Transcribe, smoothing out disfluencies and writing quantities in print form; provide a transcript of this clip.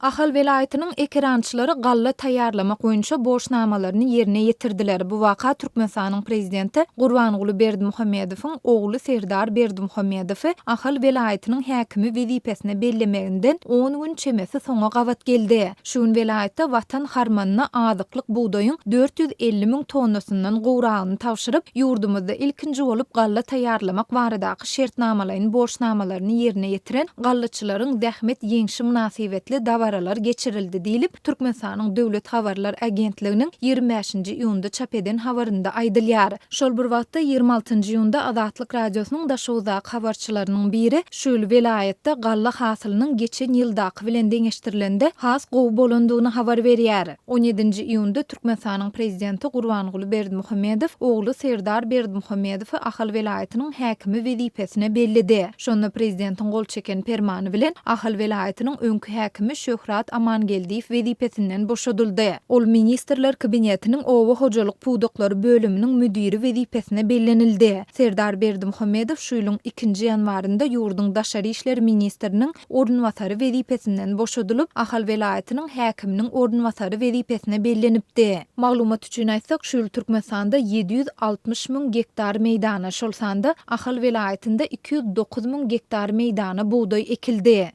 Ahal welaýatynyň ekerançylary galla taýýarlamak boýunça borçnamalaryny ýerine ýetirdiler. Bu wakaTürkmenistanyň prezidenti Gurbanguly Berdimuhamedowyň ogly Serdar Berdimuhamedowy Ahal welaýatynyň häkimi wezipesine bellemeginden 10 gün çemesi soňa gabat geldi. Şuň welaýatda watan harmanyna azatlyk buğdaýyň 450 000 tonnasyndan gowragyny tawşyryp, ýurdumyzda ilkinji bolup galla taýýarlamak baradaky şertnamalaryny borçnamalaryny ýerine ýetiren gallaçylaryň zähmet ýeňşi münasibetli dawaralar geçirildi diýilip Türkmenistanyň döwlet habarlar agentliginiň 25-nji iýunda çap eden habarynda aýdylýar. Şol bir wagtda 26-njy iýunda Azatlyk radiosynyň da şowzak habarçylarynyň biri şol welaýatda galla hasylynyň geçen ýyldaky bilen deňeşdirilende has gowy bolandygyny habar berýär. 17-nji iýunda Türkmenistanyň prezidenti Gurbanguly Berdimuhamedowy ogly Serdar Berdimuhamedowy Ahal welaýatynyň häkimi wezipesine bellidi. Şonda prezidentiň gol çeken permany bilen Ahal welaýatynyň öňkü häkimi Aman geldi wezipesinden boşadyldy. Ol ministrler kabinetiniň owa hojalyk puwdaklary bölüminiň müdiri wezipesine bellenildi. Serdar Berdimuhamedow şu ýylyň 2-nji ýanwarynda ýurduň daşary işler ministriniň ornwasary wezipesinden boşadylyp Ahal welaýatynyň häkiminiň ornwasary wezipesine bellenipdi. Maglumat üçin aýtsak, şu ýyl Türkmenistanda 760 000 hektar meýdana, şol sanda Ahal welaýatynda 209 000 hektar meýdana buğday ekildi.